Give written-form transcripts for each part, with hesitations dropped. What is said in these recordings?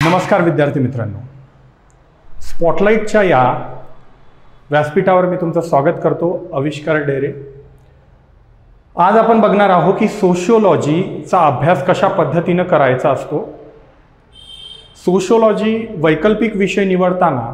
नमस्कार विद्यार्थी मित्रांनो, स्पॉटलाइटच्या या व्यासपीठावर मी तुमचं स्वागत करतो. आविष्कार डेरे. आज आपण बघणार आहोत की सोशिओलॉजीचा अभ्यास कशा पद्धतीनं करायचा असतो. सोशिओलॉजी वैकल्पिक विषय निवडताना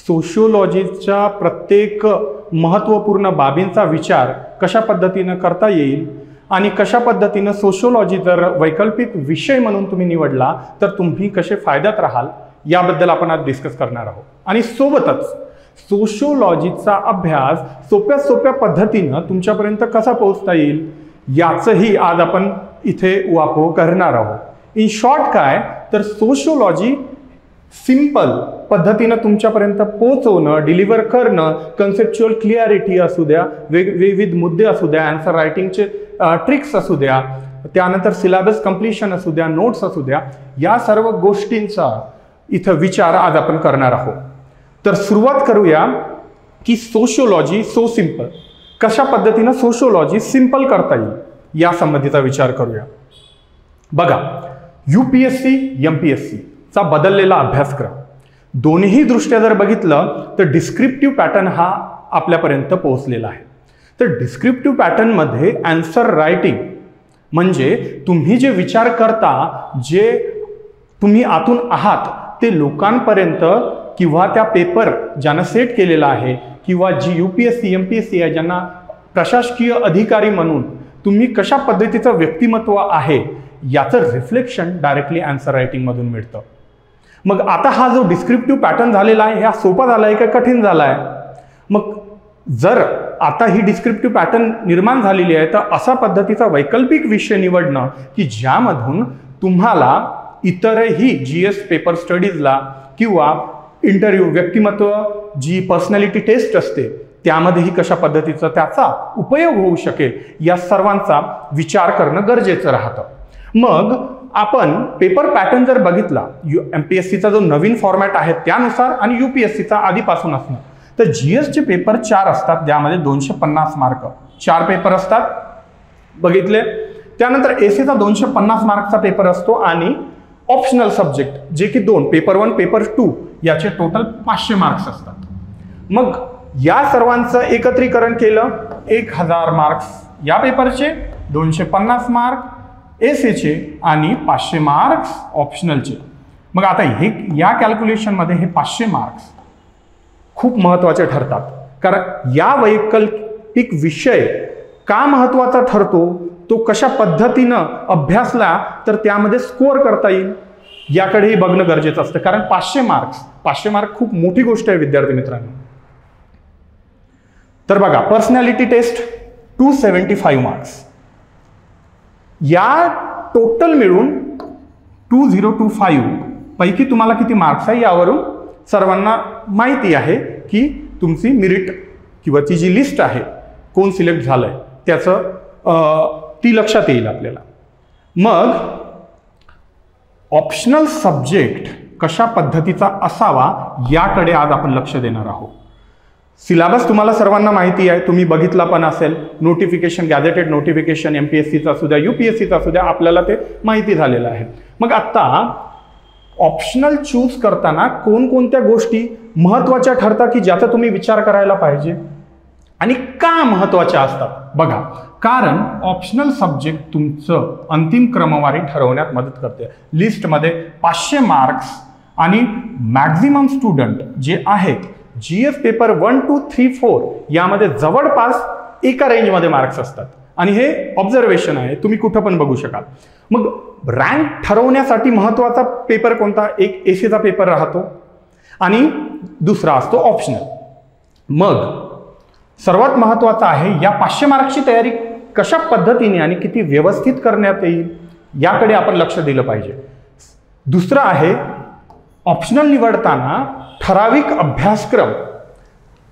सोशिओलॉजीच्या प्रत्येक महत्त्वपूर्ण बाबींचा विचार कशा पद्धतीनं करता येईल आणि कशा पद्धतीनं सोशिओलॉजी जर वैकल्पिक विषय म्हणून तुम्ही निवडला तर तुम्ही कसे फायद्यात राहाल याबद्दल आपण आज डिस्कस करणार आहोत. आणि सोबतच सोशिओलॉजीचा अभ्यास सोप्या पद्धतीनं तुमच्यापर्यंत कसा पोहोचता येईल याचंही आज आपण इथे वापर करणार आहोत. इन शॉर्ट काय तर सोशिओलॉजी सिंपल पद्धतीनं तुमच्यापर्यंत पोहोचवणं, डिलिव्हर करणं, कन्सेप्च्युअल क्लिअरिटी असू द्या, विविध मुद्दे असू द्या, आन्सर रायटिंगचे ट्रिक्स असू द्या, त्यानंतर सिलेबस कंप्लीशन असू द्या, नोट्स असू द्या, या सर्व गोष्टींचा इथं विचार आज आपण करणार आहोत. तर सुरुवात करूया की सोशिओलॉजी सो सिंपल, कशा पद्धतीनं सोशिओलॉजी सिंपल करता येईल या संबंधीचा विचार करूया. बघा, UPSC MPSC चा बदललेला अभ्यासक्रम दोन्ही दृष्ट्या जर बघितलं तर डिस्क्रिप्टिव्ह पॅटर्न हा आपल्यापर्यंत पोहोचलेला आहे. तर डिस्क्रिप्टिव्ह पॅटर्नमध्ये आन्सर रायटिंग म्हणजे तुम्ही जे विचार करता, जे तुम्ही आतून आहात ते लोकांपर्यंत किंवा त्या पेपर ज्यांना सेट केलेला आहे किंवा जी UPSC MPSC आहे ज्यांना प्रशासकीय अधिकारी म्हणून तुम्ही कशा पद्धतीचं व्यक्तिमत्व आहे याचं रिफ्लेक्शन डायरेक्टली आन्सर रायटिंगमधून मिळतं. मग आता हा जो डिस्क्रिप्टिव्ह पॅटर्न झालेला आहे हा सोपा झाला आहे का कठीण झाला आहे? मग जर आता ही डिस्क्रिप्टिव्ह पॅटर्न निर्माण झालेली आहे तर अशा पद्धतीचा वैकल्पिक विषय निवडणं की ज्यामधून तुम्हाला इतरही GS पेपर स्टडीजला किंवा इंटरव्ह्यू, व्यक्तिमत्व, जी पर्सनॅलिटी टेस्ट असते त्यामध्येही कशा पद्धतीचा त्याचा उपयोग होऊ शकेल या सर्वांचा विचार करणं गरजेचं राहतं. मग आपण पेपर पॅटर्न जर बघितला MPSCचा जो नवीन फॉर्मॅट आहे त्यानुसार आणि UPSCचा आधीपासून असणं, तर GSचे पेपर 4 असतात ज्यामध्ये 250 मार्क 4 पेपर असतात बघितले. त्यानंतर AC चा 250 मार्कचा पेपर असतो आणि ऑप्शनल सब्जेक्ट जे की 2 पेपर 1 पेपर 2 याचे टोटल 500 मार्क्स असतात. मग या सर्वांचं एकत्रीकरण केलं 1000 मार्क्स या पेपरचे, 250 मार्क ACचे आणि 500 मार्क्स ऑप्शनलचे. मग आता हे या कॅल्क्युलेशनमध्ये हे 500 मार्क्स खूप महत्त्वाचे ठरतात. कारण या वैकल्पिक विषय का महत्त्वाचा ठरतो, तो कशा पद्धतीनं अभ्यासला तर त्यामध्ये स्कोअर करता येईल याकडेही बघणं गरजेचं असतं. कारण 500 मार्क खूप मोठी गोष्ट आहे विद्यार्थी मित्रांनो. तर बघा, पर्सनॅलिटी टेस्ट 275 मार्क्स, या टोटल मिळून 2025 पैकी तुम्हाला किती मार्क्स आहे यावरून सर्वांना माहिती आहे की तुमची मेरिट किंवा ती जी लिस्ट आहे कोण सिलेक्ट झालंय त्याचं ती लक्षात येईल आपल्याला. मग ऑप्शनल सब्जेक्ट कशा पद्धतीचा असावा याकडे आज आपण लक्ष देणार आहोत. सिलेबस तुम्हाला सर्वांना माहिती आहे, तुम्ही बघितला पण असेल. नोटिफिकेशन, गॅझेटेड नोटिफिकेशन MPSCचा असू द्या UPSCचा असू द्या, आपल्याला ते माहिती झालेलं आहे. मग आता ऑप्शनल चूज करताना कोणकोणत्या गोष्टी महत्त्वाच्या ठरतात की ज्याचा तुम्ही विचार करायला पाहिजे आणि का महत्त्वाच्या असतात? बघा, कारण ऑप्शनल सब्जेक्ट तुमचं अंतिम क्रमवारी ठरवण्यात मदत करते. लिस्टमध्ये 500 मार्क्स आणि मॅक्झिमम स्टुडंट जे आहेत GS पेपर 1, 2, 3, 4 यामध्ये जवळपास एका रेंजमध्ये मार्क्स असतात आणि हे ऑब्झर्वेशन आहे, तुम्ही कुठं पण बघू शकाल. मग रँक ठरवण्यासाठी महत्त्वाचा पेपर कोणता? एक ACचा पेपर राहतो आणि दुसरा असतो ऑप्शनल. मग सर्वात महत्त्वाचं आहे या 500 मार्क्सची तयारी कशा पद्धतीने आणि किती व्यवस्थित करण्यात येईल याकडे आपण लक्ष दिलं पाहिजे. दुसरं आहे ऑप्शनल निवडताना ठराविक अभ्यासक्रम,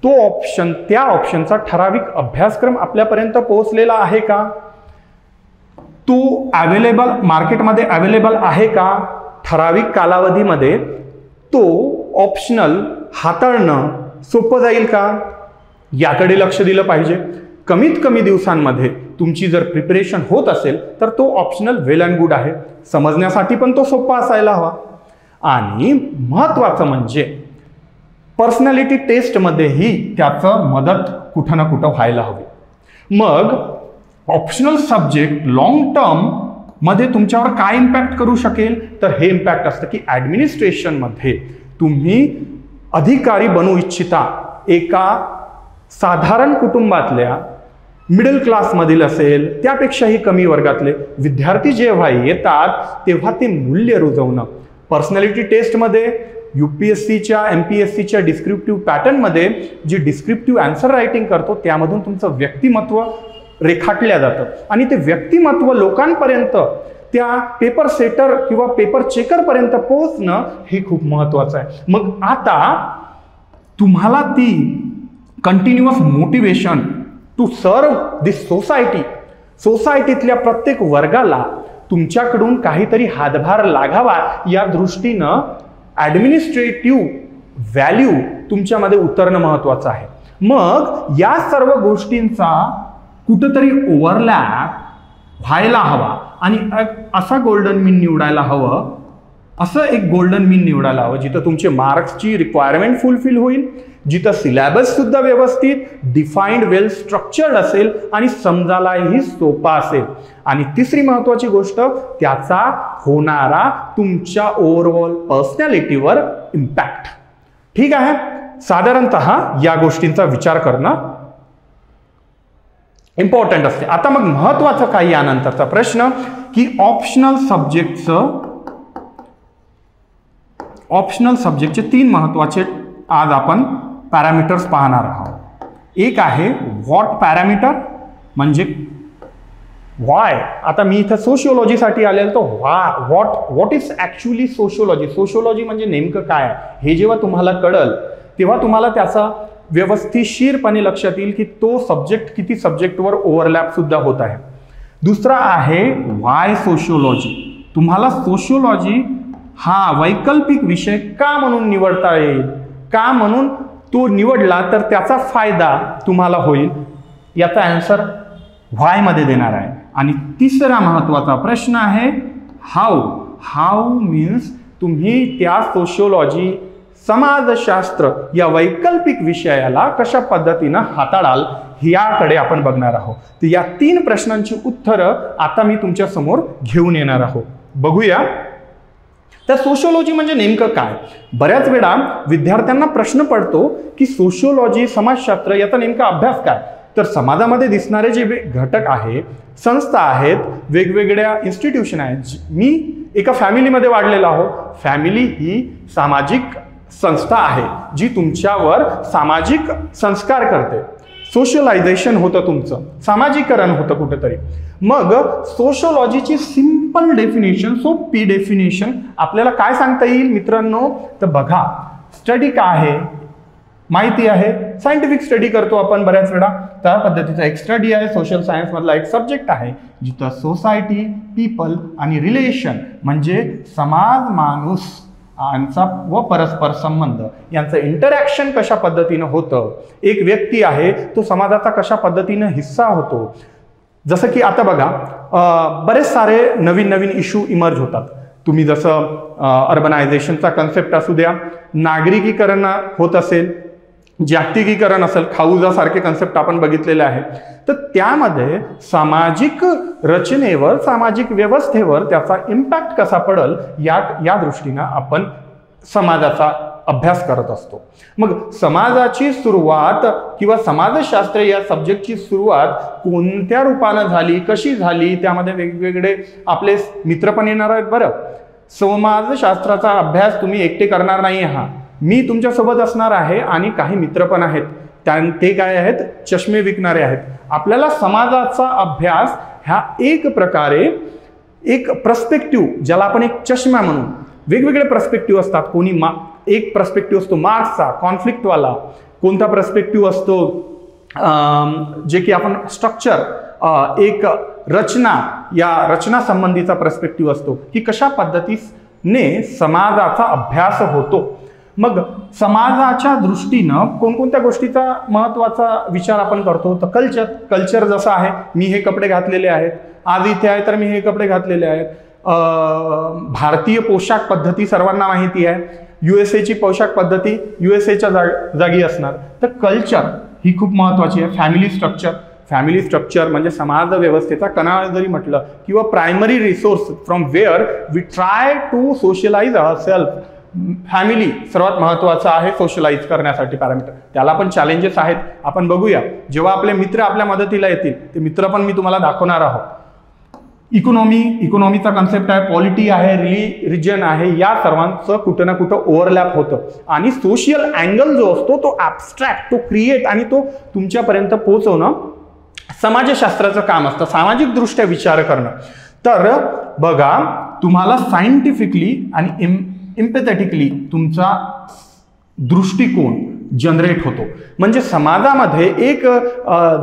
तो ऑप्शन, त्या ऑप्शनचा ठराविक अभ्यासक्रम आपल्यापर्यंत पोहोचलेला आहे का? तो अवेलेबल मार्केटमध्ये अवेलेबल आहे का? ठराविक कालावधीमध्ये तो ऑप्शनल हाताळणं सोपं जाईल का याकडे लक्ष दिलं पाहिजे. कमीत कमी दिवसांमध्ये तुमची जर प्रिपरेशन होत असेल तर तो ऑप्शनल वेल अँड गुड आहे. समजण्यासाठी पण तो सोपा असायला हवा. आणि महत्त्वाचं म्हणजे पर्सनॅलिटी टेस्टमध्येही त्याचं मदत कुठं ना कुठं व्हायला हवी। मग ऑप्शनल सब्जेक्ट लॉंग टर्म मध्ये तुमच्यावर काय इम्पॅक्ट करू शकेल, तर हे इम्पॅक्ट असतं की ॲडमिनिस्ट्रेशनमध्ये तुम्ही अधिकारी बनू इच्छिता, एका साधारण कुटुंबातल्या मिडल क्लासमधील असेल त्यापेक्षाही कमी वर्गातले विद्यार्थी जेव्हा येतात तेव्हा ते मूल्य रुजवणं पर्सनॅलिटी टेस्टमध्ये UPSCच्या MPSCच्या डिस्क्रिप्टिव्ह पॅटर्नमध्ये जी डिस्क्रिप्टिव्ह आन्सर रायटिंग करतो त्यामधून तुमचं व्यक्तिमत्व रेखाटल्या जातं आणि ते व्यक्तिमत्व लोकांपर्यंत त्या पेपर सेटर किंवा पेपर चेकरपर्यंत पोहोचणं हे खूप महत्त्वाचं आहे। मग आता तुम्हाला ती continuous motivation to serve this सोसायटीतल्या प्रत्येक वर्गाला तुमच्याकडून काहीतरी हातभार लागावा या दृष्टीनं ॲडमिनिस्ट्रेटिव्ह व्हॅल्यू तुमच्यामध्ये उतरणं महत्त्वाचं आहे। मग या सर्व गोष्टींचा कुठंतरी ओव्हरलॅप व्हायला हवा आणि असा गोल्डन मीन निवडायला हवं, असं एक गोल्डन मीन निवडायला हवं जिथं तुमचे मार्क्सची रिक्वायरमेंट फुलफिल होईल, जिथं सिलेबस सुद्धा व्यवस्थित डिफाईन्ड वेल स्ट्रक्चर्ड असेल आणि समजायलाही सोपा असेल, आणि तिसरी महत्त्वाची गोष्ट त्याचा होणारा तुमच्या ओव्हरऑल पर्सनॅलिटीवर इम्पॅक्ट। ठीक आहे, साधारणतः या गोष्टींचा विचार करणं इम्पॉर्टंट असते। आता मग महत्त्वाचं काय यानंतरचा प्रश्न की ऑप्शनल सब्जेक्टचे 3 महत्त्वाचे आज आपण पॅरामीटर्स पाहणार आहोत। एक आहे व्हॉट पॅरामीटर, म्हणजे व्हाय। आता मी इथं सोशिओलॉजीसाठी आलेलो तो व्हॉट इज ॲक्च्युअली सोशिओलॉजी म्हणजे नेमकं काय आहे हे जेव्हा तुम्हाला कळल तेव्हा तुम्हाला त्याचा व्यवस्थितशीरपणे लक्षात येईल की तो सब्जेक्ट किती सब्जेक्टवर ओव्हरलॅप सुद्धा होत आहे। दुसरा आहे व्हाय सोशिओलॉजी, तुम्हाला सोशिओलॉजी हा वैकल्पिक विषय का म्हणून निवडता येईल, का म्हणून तो निवडला तर त्याचा फायदा तुम्हाला होईल, याचा आन्सर व्हाय मध्ये देणार आहे। आणि तिसरा महत्त्वाचा प्रश्न आहे हाऊ मीन्स तुम्ही त्या सोशिओलॉजी समाजशास्त्र या वैकल्पिक विषयाला कशा पद्धतीनं हाताळाल याकडे आपण बघणार आहोत। तर या 3 प्रश्नांची उत्तरं आता मी तुमच्या समोर घेऊन येणार आहोत। बघूया तर सोशिओलॉजी म्हणजे नेमकं काय। बऱ्याच वेळा विद्यार्थ्यांना प्रश्न पडतो की सोशिओलॉजी समाजशास्त्र याचा नेमका अभ्यास काय, तर समाजामध्ये दिसणारे जे घटक आहे, संस्था आहेत, वेगवेगळ्या इन्स्टिट्यूशन आहेत। मी एका फॅमिलीमध्ये वाढलेलो आहो, फॅमिली ही सामाजिक संस्था आहे जी तुमच्यावर सामाजिक संस्कार करते, सोशलायझेशन होतं, तुमचं सामाजिकरण होतं कुठेतरी। मग सोशिओलॉजीची सिंपल डेफिनेशन, सोपी डेफिनेशन आपल्याला काय सांगता येईल मित्रांनो, तर बघा स्टडी काय आहे माहिती आहे, सायंटिफिक स्टडी करतो आपण बऱ्याच वेळा, त्या पद्धतीचा एक स्टडी आहे, सोशल सायन्स मधला एक सब्जेक्ट आहे जिथं सोसायटी, पीपल आणि रिलेशन म्हणजे समाज, माणूस यांचा व परस्पर संबंध यांचं इंटरॅक्शन कशा पद्धतीनं होतं, एक व्यक्ती आहे तो समाजाचा कशा पद्धतीनं हिस्सा होतो। जसं की आता बघा बरेच सारे नवीन इश्यू इमर्ज होतात, तुम्ही जसं अर्बनायझेशनचा कन्सेप्ट असू द्या, नागरिकीकरण होत असेल, जागतिकीकरण असेल, खाऊजासारखे कन्सेप्ट आपण बघितलेले आहेत, तर त्यामध्ये सामाजिक रचनेवर, सामाजिक व्यवस्थेवर त्याचा इम्पॅक्ट कसा पडेल या दृष्टीनं आपण समाजाचा अभ्यास करत असतो। मग समाजाची सुरुवात किंवा समाजशास्त्र या सब्जेक्टची सुरुवात कोणत्या रूपानं झाली, कशी झाली, त्यामध्ये वेगवेगळे आपले मित्र पण येणार आहेत। बरं, समाजशास्त्राचा अभ्यास तुम्ही एकटे करणार नाही आहात, मी तुमच्यासोबत असणार आहे आणि काही मित्र पण आहेत, ते काय आहेत, चष्मे विकणारे आहेत। आपल्याला समाजाचा अभ्यास ह्या एक प्रकारे एक पर्स्पेक्टिव्ह, ज्याला आपण एक चष्मा म्हणून, वेगवेगळे पर्स्पेक्टिव्ह असतात, कोणी एक पर्स्पेक्टिव्ह असतो मार्क्सचा, कॉन्फ्लिक्टवाला, कोणता पर्स्पेक्टिव्ह असतो जे की आपण स्ट्रक्चर, एक रचना, या रचना संबंधीचा पर्स्पेक्टिव्ह असतो की कशा पद्धतीने समाजाचा अभ्यास होतो। मग समाजाच्या दृष्टीनं कोणकोणत्या गोष्टीचा महत्त्वाचा विचार आपण करतो, तर कल्चर जसं आहे, मी हे कपडे घातलेले आहेत, आज इथे आहे तर मी हे कपडे घातलेले आहेत, भारतीय पोशाख पद्धती सर्वांना माहिती आहे, USA ची पोशाख पद्धती USA च्या जागी असणार. तर कल्चर ही खूप महत्त्वाची आहे. फॅमिली स्ट्रक्चर म्हणजे समाज व्यवस्थेचा कणा जरी म्हटलं, किंवा primary resource from where we try to socialize ourselves. Family सर्वात महत्त्वाचं आहे सोशलाइज करण्यासाठी पॅरामीटर. त्याला पण चॅलेंजेस आहेत, आपण बघूया. जेव्हा आपले मित्र आपल्या मदतीला येतील, ते मित्र पण मी तुम्हाला दाखवणार आहोत. इकॉनॉमीचा कन्सेप्ट आहे, पॉलिटी आहे, रिजन आहे, या सर्वांचं कुठं ना कुठं ओव्हरलॅप होतं. आणि सोशल अँगल जो असतो तो ॲब्स्ट्रॅक्ट, तो क्रिएट आणि तो तुमच्यापर्यंत पोहोचवणं समाजशास्त्राचं काम असतं, सामाजिक दृष्ट्या विचार करणं. तर बघा, तुम्हाला सायंटिफिकली आणि एम्पॅथेटिकली तुमचा दृष्टिकोन जनरेट होतो. म्हणजे समाजामध्ये एक,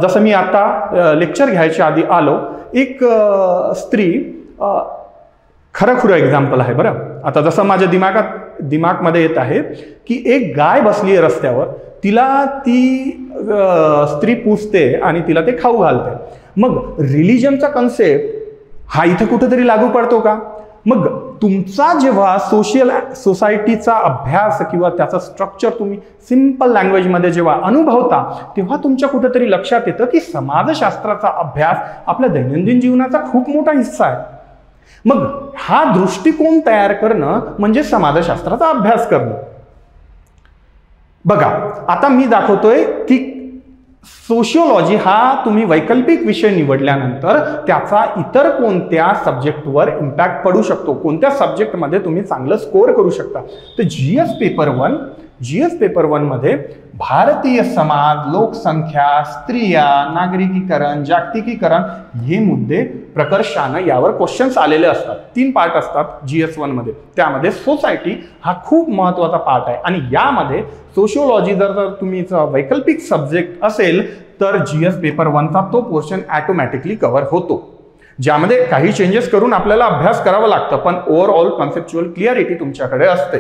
जसं मी आता लेक्चर घ्यायच्या आधी आलो, एक स्त्री खरं एक्झाम्पल आहे बरं. आता जसं माझ्या दिमागमध्ये येत आहे की एक गाय बसली आहे रस्त्यावर, तिला ती स्त्री पुसते आणि तिला ते खाऊ घालते. मग रिलिजनचा कन्सेप्ट हा इथं कुठेतरी लागू पडतो का? मग तुमचा जेव्हा सोसायटीचा अभ्यास किंवा त्याचं स्ट्रक्चर तुम्ही सिंपल लँग्वेजमध्ये जेव्हा अनुभवता, तेव्हा तुमच्या कुठेतरी लक्षात येतं की समाजशास्त्राचा अभ्यास आपल्या दैनंदिन जीवनाचा खूप मोठा हिस्सा आहे. मग हा दृष्टिकोन तयार करणं म्हणजे समाजशास्त्राचा अभ्यास करणं. बघा, आता मी दाखवतोय की सोशिओलॉजी हा तुम्ही वैकल्पिक विषय निवडल्यानंतर त्याचा इतर कोणत्या सब्जेक्टवर इम्पॅक्ट पडू शकतो, कोणत्या सब्जेक्टमध्ये तुम्ही चांगलं स्कोअर करू शकता. तर जीएस पेपर 1 मध्ये भारतीय समाज, लोकसंख्या, स्त्रिया, नागरिकीकरण, जागतिकीकरण हे मुद्दे प्रकर्षानं यावर क्वेश्चन्स आलेले असतात. 3 पार्ट असतात GS1 मध्ये. त्यामध्ये सोसायटी हा खूप महत्त्वाचा पार्ट आहे. आणि यामध्ये सोशिओलॉजी जर तुमचा वैकल्पिक सब्जेक्ट असेल तर GS पेपर 1चा तो पोर्शन ऑटोमॅटिकली कव्हर होतो. ज्यामध्ये काही चेंजेस करून आपल्याला अभ्यास करावा लागतं, पण ओव्हरऑल कॉन्सेप्च्युअल क्लिअरिटी तुमच्याकडे असते.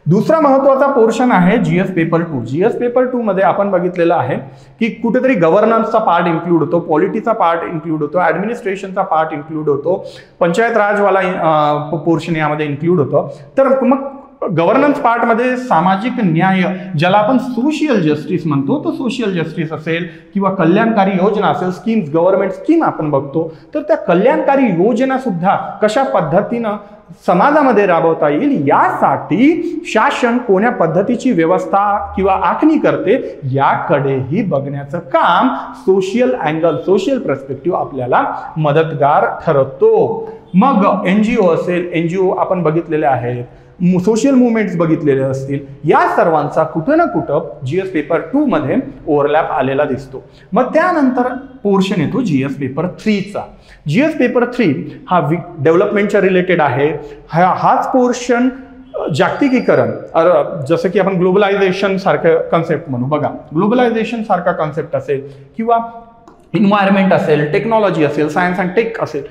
दुसरा महत्त्वाचा पोर्शन आहे GS पेपर 2. GS पेपर 2 मध्ये आपण बघितलेलं आहे की कुठेतरी गव्हर्नन्सचा पार्ट इन्क्लूड होतो, पॉलिटीचा पार्ट इन्क्लूड होतो, ॲडमिनिस्ट्रेशनचा पार्ट इन्क्लूड होतो, पंचायत राजवाला पोर्शन यामध्ये इन्क्लूड होतो. तर मग गव्हर्नन्स पार्टमध्ये सामाजिक न्याय, ज्याला आपण सोशियल जस्टिस म्हणतो, तो सोशियल जस्टिस असेल किंवा कल्याणकारी योजना असेल, स्कीम्स, गव्हर्नमेंट स्कीम आपण बघतो, तर त्या कल्याणकारी योजना सुद्धा कशा पद्धतीनं समाजामध्ये राबवता येईल यासाठी शासन कोण्या पद्धतीची व्यवस्था किंवा आखणी करते याकडेही बघण्याचं काम सोशल अँगल, सोशल पर्स्पेक्टिव्ह आपल्याला मदतगार ठरतो. मग NGO असेल, NGO आपण बघितलेले आहेत, सोशल मुवमेंट्स बघितलेले असतील, या सर्वांचा कुठं ना कुठं GS पेपर 2 मध्ये ओव्हरलॅप आलेला दिसतो. मग त्यानंतर पोर्शन येतो GS पेपर 3चा. GS पेपर 3 हा डेव्हलपमेंटच्या रिलेटेड आहे. हाच पोर्शन जागतिकीकरण, जसं की आपण ग्लोबलायझेशन सारखं कन्सेप्ट म्हणू. बघा, ग्लोबलायझेशन सारखा कन्सेप्ट असेल किंवा एन्व्हायरमेंट असेल, टेक्नॉलॉजी असेल, सायन्स अँड टेक असेल,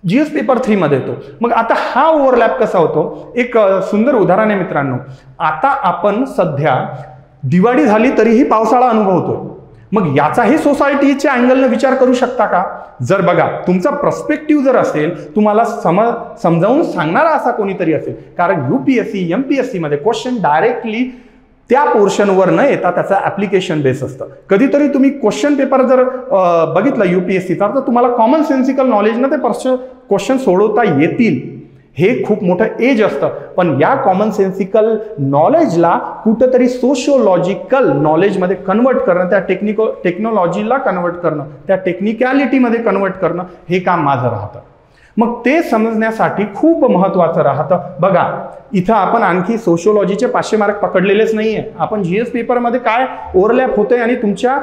GS पेपर 3 मध्ये येतो. मग आता हा ओव्हरलॅप कसा होतो? एक सुंदर उदाहरण आहे मित्रांनो. आता आपण सध्या दिवाळी झाली तरीही पावसाळा अनुभवतोय. मग याचाही सोसायटीच्या अँगलने विचार करू शकता का? जर बघा, तुमचा पर्स्पेक्टिव्ह जर असेल, तुम्हाला समजावून सांगणारा असा कोणीतरी असेल, कारण UPSC MPSC मध्ये क्वेश्चन डायरेक्टली त्या पोर्शनवर न येता त्याचा ऍप्लिकेशन बेस असतं. कधीतरी तुम्ही क्वेश्चन पेपर जर बघितला UPSCचा, तर तुम्हाला कॉमन सेन्सिकल नॉलेजनं ते क्वेश्चन सोडवता येतील. हे खूप मोठं एज असतं, पण या कॉमन सेन्सिकल नॉलेजला कुठंतरी सोशिओलॉजिकल नॉलेजमध्ये कन्वर्ट करणं, त्या टेक्नॉलॉजीला कन्वर्ट करणं, त्या टेक्निकॅलिटीमध्ये कन्वर्ट करणं हे काम माझं राहतं. मग ते समजण्यासाठी खूप महत्त्वाचं राहतं. बघा, इथं आपण आणखी सोशिओलॉजीचे 500 मार्क पकडलेलेच नाहीये. आपण GS पेपरमध्ये काय ओव्हरलॅप होतंय आणि तुमच्या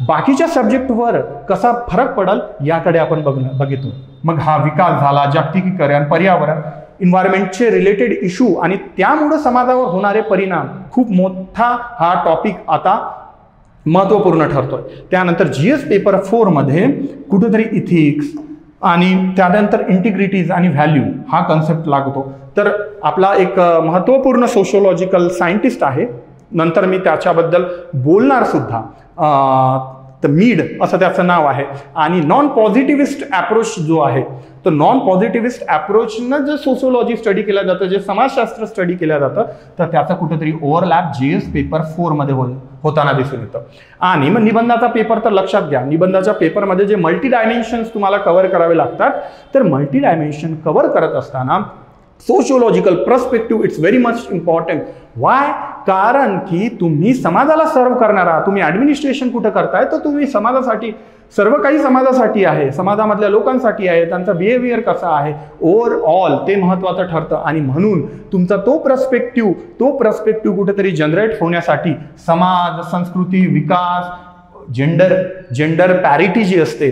बाकीच्या सब्जेक्टवर कसा फरक पडेल याकडे आपण बघितो. मग हा विकास झाला, जागतिकीकरण, पर्यावरण, एन्व्हायरमेंटचे रिलेटेड इश्यू आणि त्यामुळे समाजावर होणारे परिणाम, खूप मोठा हा टॉपिक आता महत्त्वपूर्ण ठरतोय. त्यानंतर GS पेपर 4 मध्ये कुठेतरी इथिक्स आणि त्यानंतर इंटिग्रिटीज आणि व्हॅल्यू हा कन्सेप्ट लागतो. तर आपला एक महत्त्वपूर्ण सोशिओलॉजिकल सायंटिस्ट आहे, नंतर मी त्याच्याबद्दल बोलणार सुद्धा, तर मीड असं त्याचं नाव आहे. आणि नॉन पॉझिटिव्हिस्ट अप्रोच जो आहे, तर नॉन पॉझिटिव्हिस्ट अप्रोचनं जे सोशिओलॉजी स्टडी केलं जातं, जे समाजशास्त्र स्टडी केलं जातं, तर त्याचा कुठेतरी ओव्हरलॅप GS पेपर 4 मध्ये होताना दिसून येतं. आणि मग निबंधाचा पेपर तर लक्षात घ्या, निबंधाच्या पेपरमध्ये जे मल्टी डायमेन्शन्स तुम्हाला कव्हर करावे लागतात, तर मल्टी डायमेन्शन कव्हर करत असताना sociological perspective it's very much important. Why? कारण की तुम्ही समाजाला सर्व करणार आहात. तुम्ही ऍडमिनिस्ट्रेशन कुठं करताय, तर तुम्ही समाजासाठी, सर्व काही समाजासाठी आहे, समाजामधल्या लोकांसाठी आहे, त्यांचा बिहेवियर कसा आहे, ओव्हरऑल ते महत्त्वाचं ठरतं. आणि म्हणून तुमचा तो पर्स्पेक्टिव्ह कुठेतरी जनरेट होण्यासाठी समाज, संस्कृती, विकास, जेंडर पॅरिटी जी असते,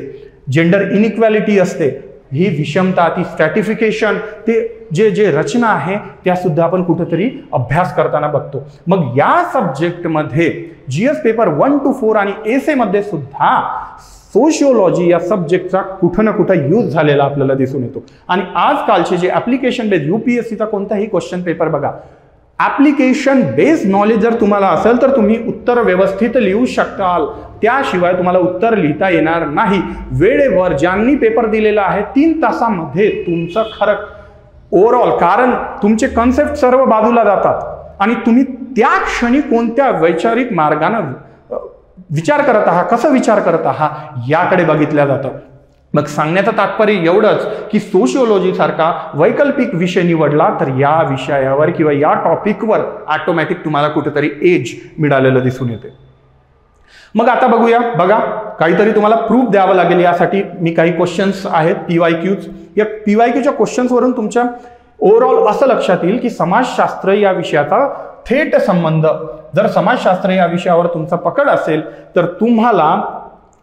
जेंडर इनइक्वॅलिटी असते, ही विषमता, ती स्ट्रॅटिफिकेशन, ते जे रचना आहे त्या सुद्धा आपण कुठेतरी अभ्यास करताना बघतो. मग या सब्जेक्टमध्ये GS पेपर 1 to 4 आणि एसे मध्ये सुद्धा सोशिओलॉजी या सब्जेक्टचा कुठं ना कुठं यूज झालेला आपल्याला दिसून येतो. आणि आजकालचे जे ऍप्लिकेशन बेस्ड UPSCचा कोणताही क्वेश्चन पेपर बघा, ऍप्लिकेशन बेस्ड नॉलेज जर तुम्हाला असेल तर तुम्ही उत्तर व्यवस्थित लिहू शकाल, त्याशिवाय तुम्हाला उत्तर लिहिता येणार नाही. वेळेवर ज्यांनी पेपर दिलेला आहे 3 तासामध्ये तुमचं खरं ओव्हरऑल, कारण तुमचे कन्सेप्ट सर्व बाजूला जातात आणि तुम्ही त्या क्षणी कोणत्या वैचारिक मार्गाने विचार करत आहात, कसं विचार करत आहात याकडे बघितलं जातं. मग सांगण्याचं तात्पर्य एवढंच की सोशिओलॉजी सारखा वैकल्पिक विषय निवडला तर या विषयावर किंवा या टॉपिकवर ऑटोमॅटिक तुम्हाला कुठेतरी एज मिळालेलं दिसून येते. मग आता बघूया, बघा काहीतरी तुम्हाला प्रूफ द्यावं लागेल. यासाठी मी काही क्वेश्चन्स आहेत PYQs. या PYQच्या क्वेश्चन्सवरून तुमच्या ओव्हरऑल असं लक्षात येईल की समाजशास्त्र या विषयाचा थेट संबंध, जर समाजशास्त्र या विषयावर तुमचा पकड असेल तर तुम्हाला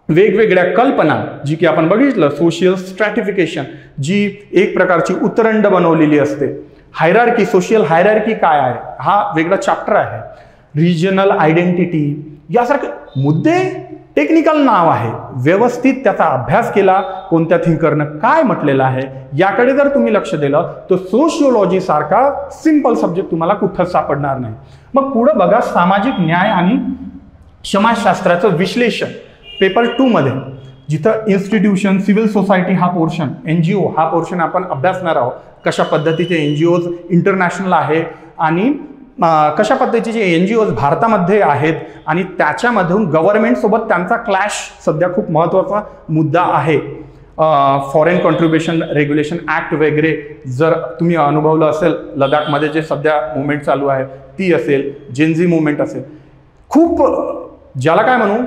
वेगवेगळ्या कल्पना, जी की आपण बघितलं सोशल स्ट्रॅटिफिकेशन, जी एक प्रकारची उतरंड बनवलेली असते, हायरार्की, सोशल हायरार्की काय आहे हा वेगळा चॅप्टर आहे, रिजनल आयडेंटिटी यासारखे मुद्दे टेक्निकल नाव आहे. व्यवस्थित त्याचा अभ्यास केला, कोणत्या थिंकरनं काय म्हटलेलं आहे याकडे जर तुम्ही लक्ष दिलं तर सोशिओलॉजी सारखा सिंपल सब्जेक्ट तुम्हाला कुठंच सापडणार नाही. मग पुढे बघा, सामाजिक न्याय आणि समाजशास्त्राचं विश्लेषण पेपर 2 मध्ये, जिथं इन्स्टिट्यूशन, सिव्हिल सोसायटी हा पोर्शन, NGO हा पोर्शन आपण अभ्यासणार आहोत. कशा पद्धतीचे NGOज इंटरनॅशनल आहे आणि कशा पद्धतीचे NGOज भारतामध्ये आहेत आणि त्याच्यामधून गव्हर्नमेंट सोबत त्यांचा क्लॅश सध्या खूप महत्त्वाचा मुद्दा आहे. फॉरेन कॉन्ट्रीब्युशन रेग्युलेशन ऍक्ट वगैरे जर तुम्ही अनुभवलं असेल, लडाखमध्ये जे सध्या मुवमेंट चालू आहे ती असेल, जेनझी मुवमेंट असेल, खूप ज्याला काय म्हणू,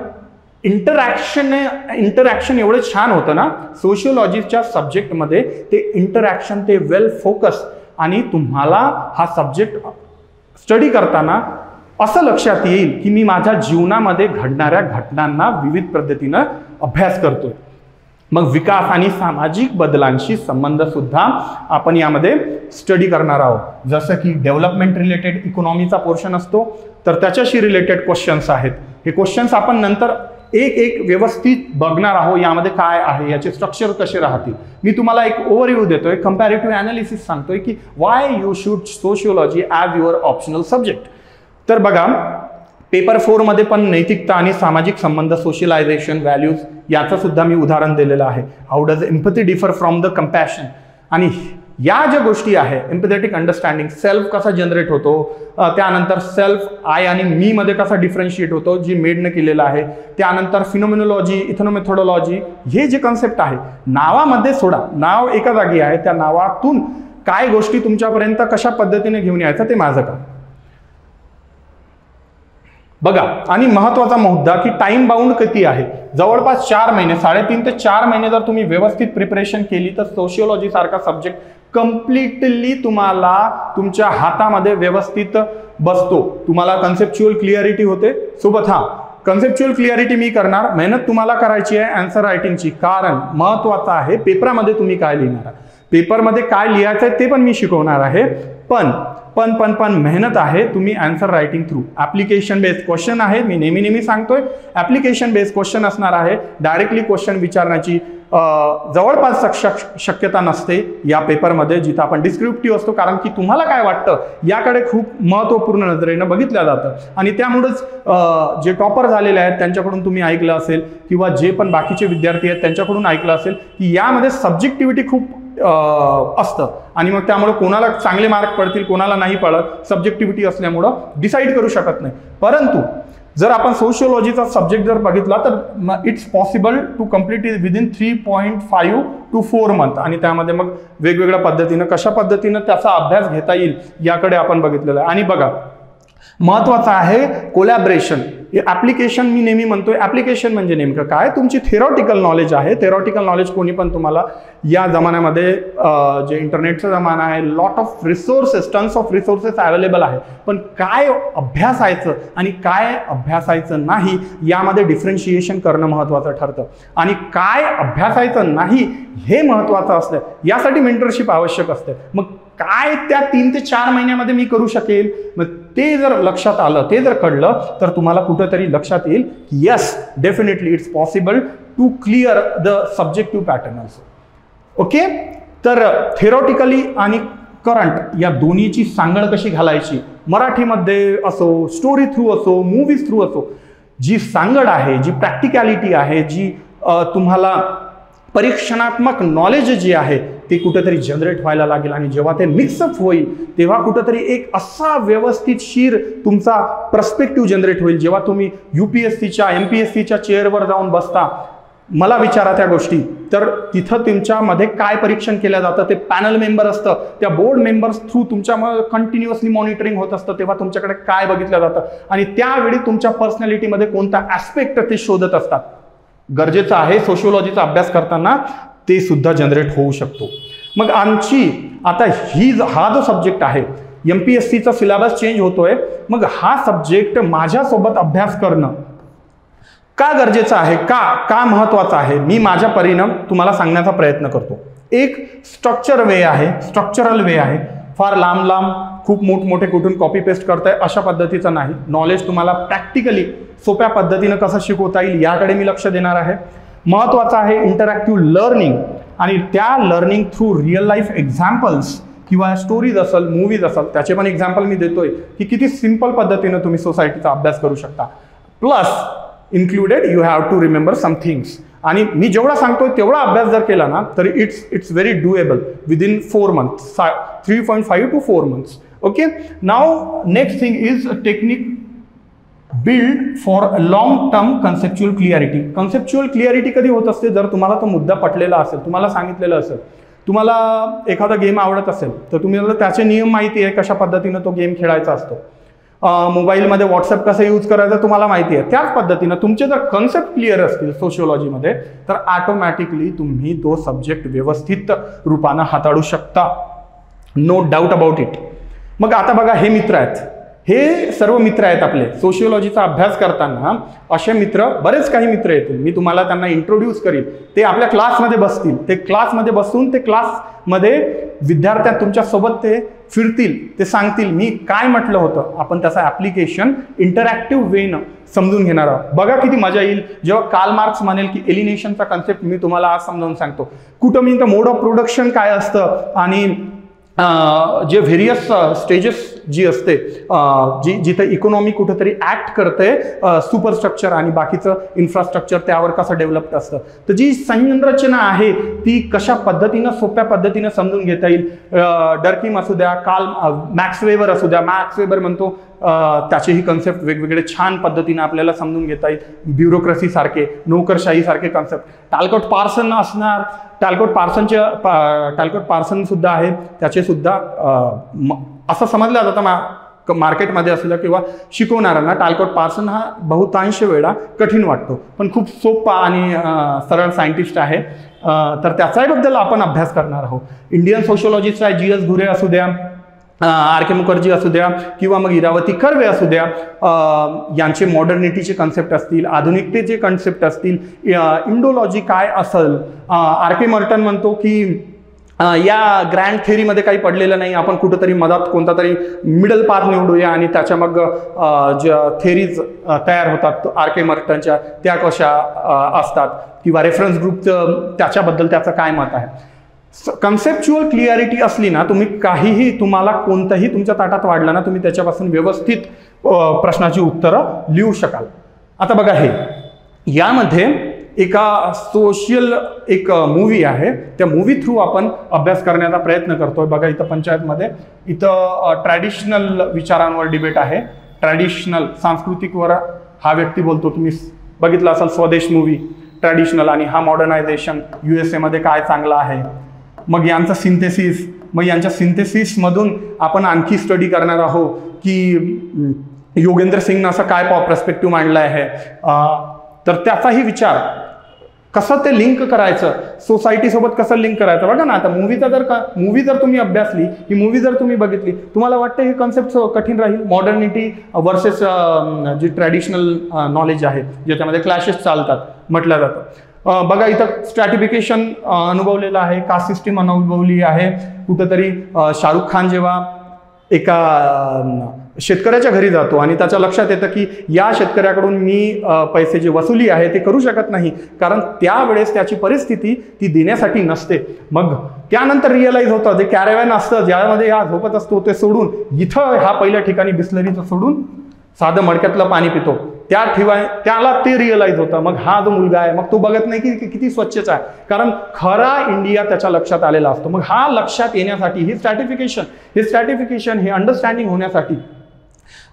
इंटरॅक्शन एवढं छान होतं ना सोशिओलॉजीच्या सब्जेक्टमध्ये. ते इंटरॅक्शन, ते वेल फोकस, आणि तुम्हाला हा सब्जेक्ट स्टडी करताना असं लक्षात येईल की मी माझ्या जीवनामध्ये घडणाऱ्या घटनांना विविध पद्धतीनं अभ्यास करतोय. मग विकास आणि सामाजिक बदलांशी संबंध सुद्धा आपण यामध्ये स्टडी करणार आहोत. जसं की डेव्हलपमेंट रिलेटेड इकॉनॉमीचा पोर्शन असतो तर त्याच्याशी रिलेटेड क्वेश्चन्स आहेत. हे क्वेश्चन्स आपण नंतर एक व्यवस्थित बघणार आहोत, यामध्ये काय आहे, याचे स्ट्रक्चर कसे राहतील. मी तुम्हाला एक ओव्हरव्ह्यू देतोय, कंपॅरेटिव्ह अनालिसिस सांगतोय की Y you should sociology as your optional subject. तर बघा, पेपर 4 मध्ये पण नैतिकता आणि सामाजिक संबंध, सोशलायझेशन, व्हॅल्यूज याचं सुद्धा मी उदाहरण दिलेलं आहे. How does empathy differ from the compassion, आणि या ज्या गोष्टी आहे, एम्पॅथेटिक अंडरस्टँडिंग, सेल्फ कसा जनरेट होतो, त्यानंतर सेल्फ, आय आणि मी मध्ये कसा डिफरन्शिएट होतो, जी मेडनं केलेलं आहे, त्यानंतर फिनोमिनॉलॉजी, इथनोमेथोडॉलॉजी, हे जे कन्सेप्ट आहे नावामध्ये सोडा, नाव एका जागी आहे, त्या नावातून काय गोष्टी तुमच्यापर्यंत कशा पद्धतीने घेऊन यायचं ते माझं काम. बघा, आणि महत्वाचा मुद्दा की टाइम बाउंड किती आहे, जवळपास 4 महिने, 3.5 ते 4 महिने जर तुम्ही व्यवस्थित प्रिपरेशन केली तर सोशिओलॉजी सारखा सब्जेक्ट कम्प्लिटली तुम्हाला तुमच्या हातामध्ये व्यवस्थित बसतो. तुम्हाला कन्सेप्च्युअल क्लिअरिटी होते सोबत. कन्सेप्च्युअल क्लिअरिटी मी करणार, मेहनत तुम्हाला करायची आहे आन्सर रायटिंगची, कारण महत्वाचं आहे पेपरामध्ये तुम्ही काय लिहिणार. पेपरमध्ये काय लिहायचं आहे ते पण मी शिकवणार आहे, पण मेहनत आहे तुम्ही answer writing through. Application based question आहे, मी नेहमी सांगतोय ॲप्लिकेशन बेस्ड क्वेश्चन असणार आहे. डायरेक्टली क्वेश्चन विचारण्याची जवळपास शक्यता नसते या पेपरमध्ये, जिथं आपण डिस्क्रिप्टिव्ह असतो, कारण की तुम्हाला काय वाटतं याकडे खूप महत्त्वपूर्ण नजरेनं बघितलं जातं. आणि त्यामुळेच जे टॉपर झालेले आहेत त्यांच्याकडून तुम्ही ऐकलं असेल, किंवा जे पण बाकीचे विद्यार्थी आहेत त्यांच्याकडून ऐकलं असेल की यामध्ये सब्जेक्टिव्हिटी खूप असतं, आणि मग त्यामुळे कोणाला चांगले मार्क पडतील कोणाला नाही पडत, सब्जेक्टिव्हिटी असल्यामुळं डिसाईड करू शकत नाही. परंतु जर आपण सोशिओलॉजीचा सब्जेक्ट जर बघितला तर it's possible to complete it within 3.5 to 4 months, आणि त्यामध्ये मग वेगवेगळ्या पद्धतीनं कशा पद्धतीनं त्याचा अभ्यास घेता येईल याकडे आपण बघितलेलं आहे. आणि बघा, महत्वाचं आहे कोलॅबरेशन. ऍप्लिकेशन मी नेहमी म्हणतोय, ऍप्लिकेशन म्हणजे नेमकं काय, तुमची थेरॉटिकल नॉलेज आहे. थेरॉटिकल नॉलेज कोणी पण तुम्हाला या जमान्यामध्ये जे इंटरनेटचा जमाना आहे, lot of resources, tons of resources available आहे, पण काय अभ्यासायचं आणि काय अभ्यासायचं नाही यामध्ये डिफरन्शिएशन करणं महत्वाचं ठरतं. आणि काय अभ्यासायचं नाही हे महत्वाचं असतं, यासाठी मेंटरशिप आवश्यक असते. मग काय त्या 3 ते 4 महिन्यामध्ये मी करू शकेल, मग ते जर लक्षात आलं, ते जर कळलं, तर तुम्हाला कुठंतरी लक्षात येईल की yes, definitely it's possible to clear the subjective pattern also. Okay, तर थेरॉटिकली आणि करंट या दोन्हीची सांगड कशी घालायची, मराठीमध्ये असो, स्टोरी थ्रू असो, मूवीज थ्रू असो, जी सांगड आहे, जी प्रॅक्टिकॅलिटी आहे, जी तुम्हाला परीक्षणात्मक नॉलेज जे आहे ते कुठेतरी जनरेट व्हायला लागेल. आणि जेव्हा ते मिक्सअप होईल तेव्हा कुठेतरी एक असा व्यवस्थितशीर तुमचा पर्स्पेक्टिव्ह जनरेट होईल. जेव्हा तुम्ही UPSCच्या MPSCच्या चेअरवर जाऊन बसता, मला विचारा त्या गोष्टी, तर तिथं तुमच्यामध्ये काय परीक्षण केलं जातं, ते पॅनल मेंबर असतं, त्या बोर्ड मेंबर्स थ्रू तुमच्या कंटिन्युअसली मॉनिटरिंग होत असतं, तेव्हा तुमच्याकडे काय बघितलं जातं, आणि त्यावेळी तुमच्या पर्सनॅलिटीमध्ये कोणता ऍस्पेक्ट ते शोधत असतात. गरजेचं आहे सोशिओलॉजीचा अभ्यास करताना ते सुद्धा जनरेट होऊ शकतो. मग आमची आता हा जो सब्जेक्ट आहे, MPSCचा सिलेबस चेंज होतोय, मग हा सब्जेक्ट माझ्यासोबत अभ्यास करणं का गरजेचं आहे, का महत्वाचं आहे, मी माझ्या परीनं तुम्हाला सांगण्याचा प्रयत्न करतो. एक स्ट्रक्चरल वे आहे, फार लांब खूप मोठमोठे कुठून कॉपी पेस्ट करताय अशा पद्धतीचं नाही. नॉलेज तुम्हाला प्रॅक्टिकली सोप्या पद्धतीनं कसं शिकवता येईल याकडे मी लक्ष देणार आहे. महत्वाचं आहे इंटरॅक्टिव्ह लर्निंग, आणि त्या learning through real life examples किंवा स्टोरीज असेल, मूवीज असेल, त्याचे पण एक्झाम्पल मी देतोय की किती सिंपल पद्धतीनं तुम्ही सोसायटीचा अभ्यास करू शकता. Plus included you have to remember some things. आणि मी जेवढा सांगतोय तेवढा अभ्यास जर केला ना तर it's very doable within 4 months, 3.5 to 4 months. Okay, now next thing is technique build for long term conceptual clarity. Conceptual clarity कधी होत असते, जर तुम्हाला तो मुद्दा पटलेला असेल, तुम्हाला सांगितलेलं असेल, तुम्हाला एखादा गेम आवडत असेल तर तुम्हाला त्याचे नियम माहिती आहे, कशा पद्धतीनं तो गेम खेळायचा असतो, मोबाईलमध्ये व्हॉट्सअप कसं यूज करायचं तुम्हाला माहिती आहे, त्याच पद्धतीनं तुमचे जर कन्सेप्ट क्लिअर असतील सोशिओलॉजीमध्ये तर ऑटोमॅटिकली तुम्ही तो सब्जेक्ट व्यवस्थित रूपानं हाताळू शकता. No doubt about it. मग आता बघा, हे मित्र आहेत, हे सर्व मित्र आहेत आपले. सोशिओलॉजीचा अभ्यास करताना असे मित्र, बरेच काही मित्र येतील, मी तुम्हाला त्यांना इंट्रोड्यूस करीन. ते आपल्या क्लासमध्ये बसतील, ते क्लासमध्ये बसून ते क्लासमध्ये विद्यार्थ्यां तुमच्यासोबत ते फिरतील, ते सांगतील मी काय म्हटलं होतं, आपण त्याचा ॲप्लिकेशन इंटरॅक्टिव्ह वेनं समजून घेणार आहोत. बघा किती मजा येईल जेव्हा कार्ल मार्क्स म्हणेल की एलिनेशनचा कन्सेप्ट मी तुम्हाला आज समजावून सांगतो. कुठं मी मोड ऑफ प्रोडक्शन काय असतं, आणि जे व्हेरियस स्टेजेस जी असते, जिथं इकॉनॉमी कुठेतरी ऍक्ट करते, सुपरस्ट्रक्चर आणि बाकीचं इन्फ्रास्ट्रक्चर त्यावर कसं डेव्हलप्ड असतं, तर जी संरचना आहे ती कशा पद्धतीनं सोप्या पद्धतीनं समजून घेता येईल. डर्कीम असू द्या, मॅक्स वेबर असू द्या, मॅक्स वेबर म्हणतो, त्याचेही कन्सेप्ट वेगवेगळे छान पद्धतीनं आपल्याला समजून घेता येईल. ब्युरोक्रेसी सारखे, नोकरशाही सारखे कन्सेप्ट. टालकोट पार्सन असणार, टालकोट पार्सन सुद्धा आहे, त्याचे सुद्धा असं समजलं जातं मार्केटमध्ये असलं किंवा शिकवणाऱ्यांना टालकोट पार्सन हा बहुतांश वेळा कठीण वाटतो, पण खूप सोपा आणि सरळ सायंटिस्ट आहे. तर त्याचाही बद्दल आपण अभ्यास करणार आहोत. इंडियन सोशिओलॉजिस्ट आहे, GS घुरे असू द्या, RK मुखर्जी असू द्या, किंवा मग इरावती कर्वे असू द्या, यांचे मॉडर्निटीचे कन्सेप्ट असतील, आधुनिकतेचे कन्सेप्ट असतील, इंडोलॉजी काय असेल. RK मर्टन म्हणतो की या ग्रँड थेअरीमध्ये काही पडलेलं नाही, आपण कुठंतरी मधात कोणता तरी मिडल पाथ निवडूया आणि त्याच्या मग ज्या थेअरीज तयार होतात आर.के. मर्टनच्या त्या कशा असतात किंवा रेफरन्स ग्रुप त्याच्याबद्दल त्याचं काय मत आहे. कन्सेप्च्युअल क्लिअरिटी असली ना, तुम्ही काहीही तुम्हाला कोणतंही तुमच्या ताटात वाढलं ना, तुम्ही त्याच्यापासून व्यवस्थित प्रश्नाची उत्तरं लिहू शकाल. आता बघा, हे यामध्ये एका सोशल एक मूवी आहे, त्या मूवी थ्रू आपण अभ्यास करण्याचा प्रयत्न करतोय. बघा इथं पंचायतमध्ये इथं ट्रॅडिशनल विचारांवर डिबेट आहे. ट्रॅडिशनल सांस्कृतिकवर हा व्यक्ती बोलतो. तुम्ही बघितलं असाल स्वदेश मूवी, ट्रॅडिशनल आणि हा मॉडर्नायझेशन USA मध्ये काय चांगलं आहे. मग यांचं सिंथेसिस, मग यांच्या सिंथेसिसमधून आपण आणखी स्टडी करणार आहोत की योगेंद्र सिंगनं असं काय पर्स्पेक्टिव्ह मांडलं आहे. तर त्याचाही विचार कसं ते लिंक करायचं, सोसायटीसोबत कसं लिंक करायचं. बघा ना, आता मूवी जर तुम्ही अभ्यासली, ही मूवी जर तुम्ही बघितली, तुम्हाला वाटतं हे कॉन्सेप्ट कठीण राहील. मॉडर्निटी वर्सेस जी ट्रॅडिशनल नॉलेज आहे, ज्याच्यामध्ये क्लॅशेस चालतात म्हटलं जातं. बघा इथं स्ट्रॅटिफिकेशन अनुभवलेलं आहे, कास्ट सिस्टीम अनुभवली आहे. कुठंतरी शाहरुख खान जेव्हा एका शेतकऱ्याच्या घरी जातो आणि त्याच्या लक्षात येतं की या शेतकऱ्याकडून मी पैसे जे वसुली आहे ते करू शकत नाही, कारण त्यावेळेस त्याची परिस्थिती ती देण्यासाठी नसते. मग त्यानंतर रिअलाइज होतं जे कॅरेव्हॅन असतं ज्यामध्ये हा झोपत असतो ते सोडून इथं हा पहिल्या ठिकाणी बिस्लरीचं सोडून साधं मडक्यातलं पाणी पितो, त्याला ते रिअलाइज होतं. मग हा जो मुलगा आहे, मग तो बघत नाही की किती स्वच्छच आहे, कारण खरा इंडिया त्याच्या लक्षात आलेला असतो. मग हा लक्षात येण्यासाठी हे स्ट्रॅटिफिकेशन हे अंडरस्टँडिंग होण्यासाठी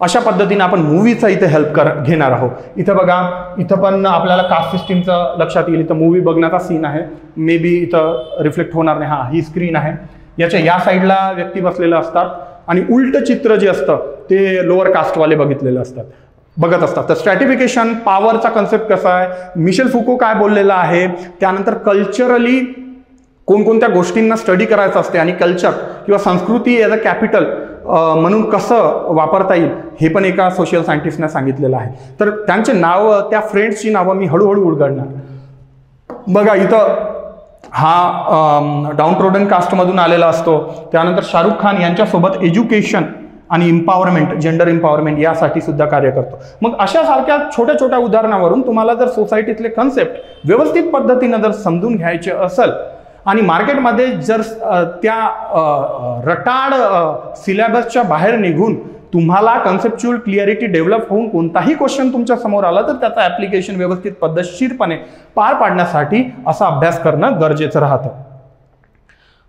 अशा पद्धतीने आपण मूवीचा इथे हेल्प घेणार आहोत. इथं बघा, इथं पण आपल्याला कास्ट सिस्टीमचं लक्षात येईल. इथं मूवी बघण्याचा सीन आहे, मे बी इथं रिफ्लेक्ट होणार नाही. हा ही स्क्रीन आहे, याच्या या साईडला व्यक्ती बसलेलं असतात आणि उलट चित्र जे असतं ते लोअर कास्टवाले बघत असतात. तर स्ट्रॅटिफिकेशन, पॉवरचा कन्सेप्ट कसा आहे, मिशेल फुको काय बोललेला आहे, त्यानंतर कल्चरली कोणकोणत्या गोष्टींना स्टडी करायचं असते आणि कल्चर किंवा संस्कृती ॲज अ कॅपिटल म्हणून कसं वापरता येईल हे पण एका सोशल सायंटिस्टने सांगितलेलं आहे. तर त्यांचे नावं, त्या फ्रेंड्सची नावं मी हळूहळू उलगडणार. बघा इथं हा डाऊन कास्टमधून आलेला असतो. त्यानंतर शाहरुख खान यांच्यासोबत एज्युकेशन आणि एम्पॉवरमेंट, जेंडर एम्पॉवरमेंट यासाठी सुद्धा कार्य करतो. मग अशा सारख्या छोट्या छोट्या उदाहरणावरून तुम्हाला जर सोसायटीतले कन्सेप्ट व्यवस्थित पद्धतीनं जर समजून घ्यायचे असेल आणि मार्केटमध्ये जर त्या रटाळ सिलेबसच्या बाहेर निघून तुम्हाला कन्सेप्च्युअल क्लिअरिटी डेव्हलप होऊन कोणताही क्वेश्चन तुमच्या समोर आला तर त्याचा ॲप्लिकेशन व्यवस्थित पद्धतशीरपणे पार पाडण्यासाठी असा अभ्यास करणं गरजेचं राहतं.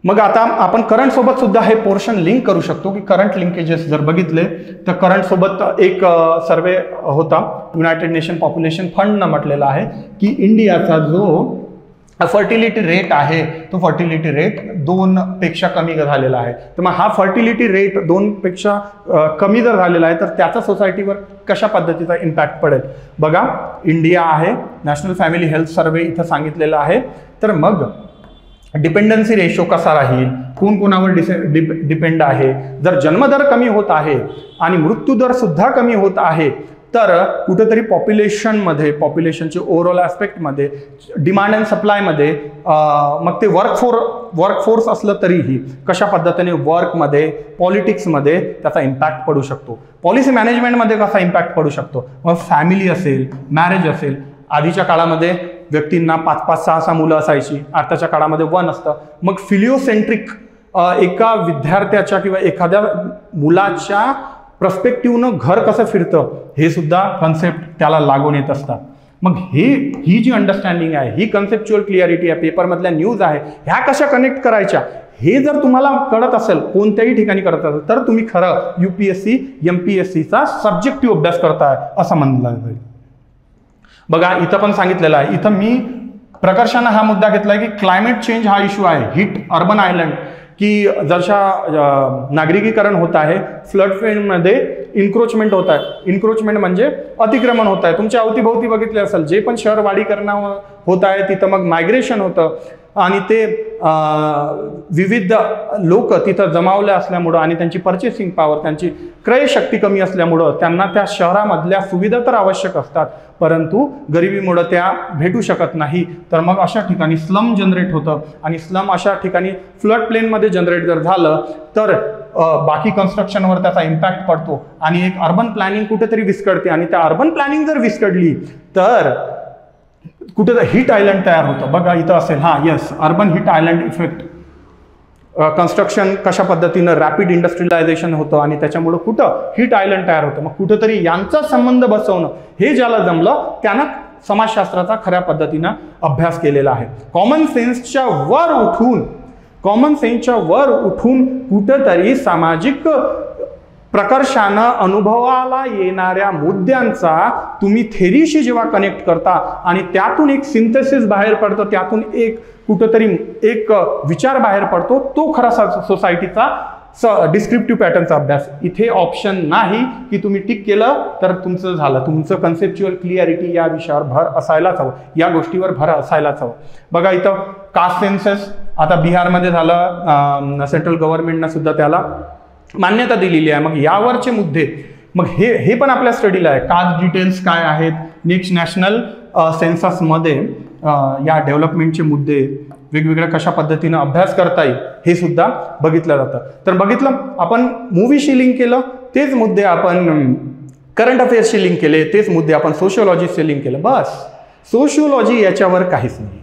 मग आता आपण करंट सोबत सुद्धा हे पोर्शन लिंक करू शकतो की करंट लिंकेजेस जर बघितले तर करंट सोबत एक सर्वे होता, युनायटेड नेशन पॉप्युलेशन फंडनं म्हटलेला आहे की इंडियाचा जो फर्टिलिटी रेट आहे तो फर्टिलिटी रेट 2 पेक्षा कमी झालेला आहे. तर मग हा फर्टिलिटी रेट 2 पेक्षा कमी जर झालेला आहे तर त्याचा सोसायटीवर कशा पद्धतीचा इम्पॅक्ट पडेल. बघा, इंडिया आहे, नॅशनल फॅमिली हेल्थ सर्वे इथं सांगितलेलं आहे. तर मग डिपेंडन्सी रेशो कसा राहील, कोण कोणावर डिपेंड आहे. जर जन्मदर कमी होत आहे आणि मृत्यूदर सुद्धा कमी होत आहे तर कुठेतरी पॉप्युलेशनचे ओव्हरऑल ॲस्पेक्टमध्ये, डिमांड अँड सप्लायमध्ये, मग ते वर्कफोर्स असलं तरीही कशा पद्धतीने वर्कमध्ये, पॉलिटिक्समध्ये त्याचा इम्पॅक्ट पडू शकतो, पॉलिसी मॅनेजमेंटमध्ये कसा इम्पॅक्ट पडू शकतो. मग फॅमिली असेल, मॅरेज असेल. आधीच्या काळामध्ये व्यक्तींना 5-5, 6-6 मुलं असायची, आताच्या काळामध्ये 1 असतं. मग फिलिओसेंट्रिक एका विद्यार्थ्याच्या किंवा एखाद्या मुलाच्या पर्स्पेक्टिव्हनं घर कसं फिरतं हे सुद्धा कन्सेप्ट त्याला लागून येत असतात. मग ही जी अंडरस्टँडिंग आहे, ही कन्सेप्च्युअल क्लिअरिटी आहे, पेपरमधल्या न्यूज आहे, ह्या कशा कनेक्ट करायच्या हे जर तुम्हाला कळत असेल, कोणत्याही ठिकाणी करत असेल तर तुम्ही खरं UPSC MPSCचा सब्जेक्टिव्ह अभ्यास करताय असं म्हणलं जाईल. बघा इथं पण सांगितलेलं आहे, इथं मी प्रकर्षानं हा मुद्दा घेतलाय की क्लायमेट चेंज हा इश्यू आहे, हिट अर्बन आयलंड, की जशा नागरिकीकरण होत आहे, फ्लड फ्लेमध्ये इन्क्रोचमेंट होत आहे. इन्क्रोचमेंट म्हणजे अतिक्रमण होत आहे. तुमच्या अवतीभोवती बघितले असेल, जे पण शहर वाढीकरण होत आहे तिथं मग मायग्रेशन होतं. आणि ते विविध लोक तिथं जमावले असल्यामुळं आणि त्यांची पर्चेसिंग पॉवर, त्यांची क्रयशक्ती कमी असल्यामुळं त्यांना त्या शहरामधल्या सुविधा तर आवश्यक असतात, परंतु गरिबीमुळं त्या भेटू शकत नाही. तर मग अशा ठिकाणी स्लम जनरेट होतं आणि स्लम अशा ठिकाणी फ्लड प्लेनमध्ये जनरेट जर झालं तर बाकी कन्स्ट्रक्शनवर त्याचा इम्पॅक्ट पडतो आणि एक अर्बन प्लॅनिंग कुठेतरी विस्कळते आणि त्या अर्बन प्लॅनिंग जर विस्कळली तर कुठेतरी हीट आयलंड तयार होतं. बघा इथं असेल, हां yes, urban heat island effect. Construction कशा पद्धतीनं रॅपिड इंडस्ट्रियलायझेशन होतं आणि त्याच्यामुळं कुठं हीट आयलंड तयार होतं. मग कुठंतरी यांचा संबंध बसवणं हे ज्याला जमलं त्यानं समाजशास्त्राचा खऱ्या पद्धतीनं अभ्यास केलेला आहे. कॉमन सेन्सच्या वर उठून कुठंतरी सामाजिक प्रकर्षानं अनुभवाला येणाऱ्या मुद्द्यांचा तुम्ही थेरीशी जेव्हा कनेक्ट करता आणि त्यातून एक सिंथेसिस बाहेर पडतं, त्यातून एक कुठंतरी एक विचार बाहेर पडतो, तो खरा सोसायटीचा डिस्क्रिप्टिव्ह पॅटर्नचा अभ्यास. इथे ऑप्शन नाही की तुम्ही टिक केलं तर तुमचं झालं. तुमचं कन्सेप्च्युअल क्लिअरिटी या विषयावर भर असायलाच हवं, या गोष्टीवर भर असायलाच हवं. बघा इथं कास्ट सेन्सस आता बिहारमध्ये झालं, सेंट्रल गव्हर्नमेंटनं सुद्धा त्याला मान्यता दिलेली आहे. मग यावरचे मुद्दे, मग हे पण आपल्या स्टडीला आहे. कास्ट डिटेल्स काय आहेत, नेक्स्ट नॅशनल सेन्ससमध्ये या डेव्हलपमेंटचे मुद्दे वेगवेगळ्या कशा पद्धतीनं अभ्यास करता येईल हे सुद्धा बघितलं जातं. तर बघितलं आपण मूव्हीशी लिंक केलं, तेच मुद्दे आपण करंट अफेअर्सशी लिंक केले, तेच मुद्दे आपण सोशिओलॉजीशी लिंक केलं. बस सोशिओलॉजी याच्यावर काहीच नाही.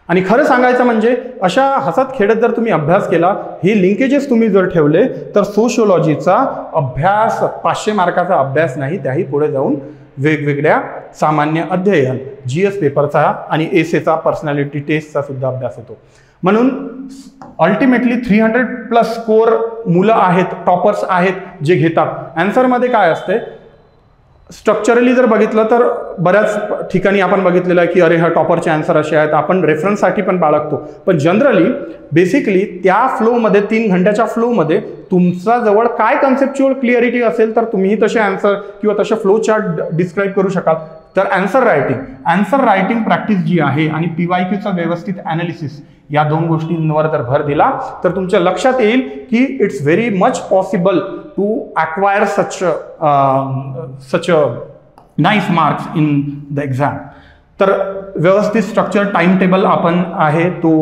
आणि खरं सांगायचं म्हणजे अशा हसत खेळत जर तुम्ही अभ्यास केला, हे लिंकेजेस तुम्ही जर ठेवले तर सोशिओलॉजीचा अभ्यास 500 मार्काचा अभ्यास नाही, त्याही पुढे जाऊन वेगवेगळ्या सामान्य अध्ययन, GS पेपरचा आणि एसेचा, पर्सनॅलिटी टेस्टचा सुद्धा अभ्यास होतो. म्हणून अल्टिमेटली 300+ स्कोर मुलं आहेत, टॉपर्स आहेत जे घेतात. ॲन्सरमध्ये काय असते, स्ट्रक्चरली जर बघितलं तर बऱ्याच ठिकाणी आपण बघितलेलं आहे की अरे हा टॉपरचे आन्सर असे आहेत, आपण रेफरन्ससाठी पण बाळगतो. पण जनरली बेसिकली त्या फ्लोमध्ये 3 घंट्याच्या फ्लोमध्ये तुमचा जवळ काय कन्सेप्च्युअल क्लिअरिटी असेल तर तुम्ही तसे आन्सर किंवा तसे फ्लो चार्ट डिस्क्राईब करू शकाल. तर आन्सर रायटिंग प्रॅक्टिस जी आहे आणि PYQचं व्यवस्थित ॲनालिसिस, या 2 गोष्टींवर जर भर दिला तर तुमच्या लक्षात येईल की it's very much possible to acquire such nice marks in the exam. तर व्यवस्थित स्ट्रक्चर टाइम टेबल आपण आहे तो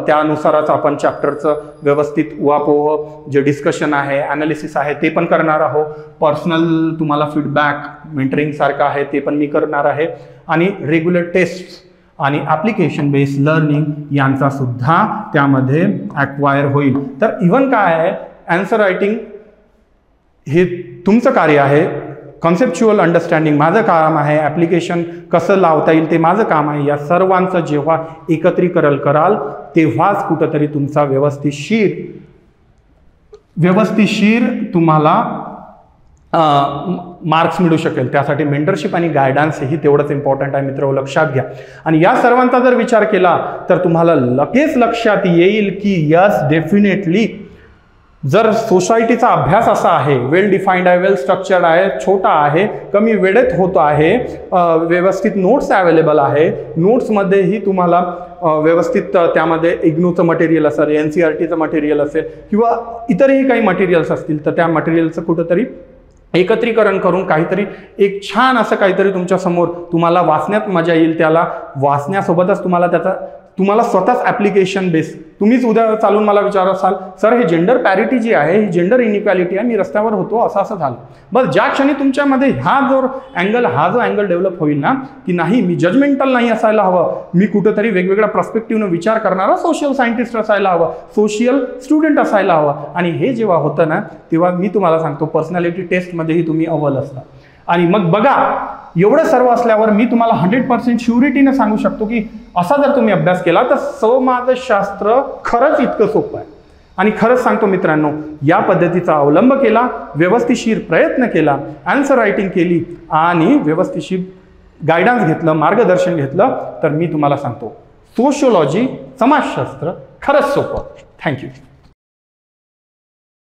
त्यानुसारच आपण चॅप्टरचं व्यवस्थित उहापोह जे डिस्कशन आहे, ॲनालिसिस आहे ते पण करणार आहोत. पर्सनल तुम्हाला फीडबॅक मेंटरिंग सारखं आहे ते पण मी करणार आहे आणि रेग्युलर टेस्ट आणि ॲप्लिकेशन बेस्ड लर्निंग यांचा सुद्धा त्यामध्ये ॲक्वायर होईल. तर इव्हन काय आहे, आन्सर रायटिंग हे तुमचं कार्य आहे, कॉन्सेप्च्युअल अंडरस्टँडिंग माझं काम आहे, ॲप्लिकेशन कसं लावता येईल ते माझं काम आहे. या सर्वांचं जेव्हा एकत्रीकरण कराल तेव्हाच कुठंतरी तुमचा व्यवस्थिशीर तुम्हाला मार्क्स मिळू शकेल. त्यासाठी मेंटरशिप आणि गायडन्स ही तेवढंच इम्पॉर्टंट आहे मित्र, लक्षात घ्या. आणि या सर्वांचा जर विचार केला तर तुम्हाला लगेच लक्षात येईल की यस डेफिनेटली जर सोसायटीचा अभ्यास असा आहे, वेल डिफाईंड आहे, वेल स्ट्रक्चर्ड आहे, छोटा आहे, कमी वेळेत होतो आहे, व्यवस्थित नोट्स अवेलेबल आहे, नोट्समध्येही तुम्हाला व्यवस्थित त्यामध्ये इग्नूचं मटेरियल असेल, NCERTचं मटेरियल असेल किंवा इतरही काही मटेरियल्स असतील तर त्या मटेरियलचं कुठंतरी एकत्रीकरण करून काहीतरी एक छान असं काहीतरी तुमच्या समोर तुम्हाला वाचण्यात मजा येईल. त्याला वाचण्यासोबतच तुम्हाला स्वतःच ॲप्लिकेशन बेस, तुम्हीच उद्या चालून मला विचारत असाल सर हे जेंडर पॅरिटी जी आहे, ही जेंडर इनइक्वॅलिटी आहे, मी रस्त्यावर होतो असं झालं. बस ज्या क्षणी तुमच्यामध्ये हा जो अँगल डेव्हलप होईल ना की नाही मी जजमेंटल नाही असायला हवं, मी कुठंतरी वेगवेगळ्या पर्स्पेक्टिव्हनं विचार करणारा सोशल सायंटिस्ट असायला हवं, सोशल स्टुडंट असायला हवं. आणि हे जेव्हा होतं ना तेव्हा मी तुम्हाला सांगतो पर्सनॅलिटी टेस्टमध्येही तुम्ही अव्वल असता. आणि मग बघा एवढं सर्व असल्यावर मी तुम्हाला 100% श्युरिटीनं सांगू शकतो की असा जर तुम्ही अभ्यास केला तर समाजशास्त्र खरंच इतकं सोपं आहे. आणि खरंच सांगतो मित्रांनो, या पद्धतीचा अवलंब केला, व्यवस्थिशीर प्रयत्न केला, आन्सर रायटिंग केली आणि व्यवस्थिशीर गायडन्स घेतलं, मार्गदर्शन घेतलं तर मी तुम्हाला सांगतो सोशिओलॉजी समाजशास्त्र खरंच सोपं. थँक्यू.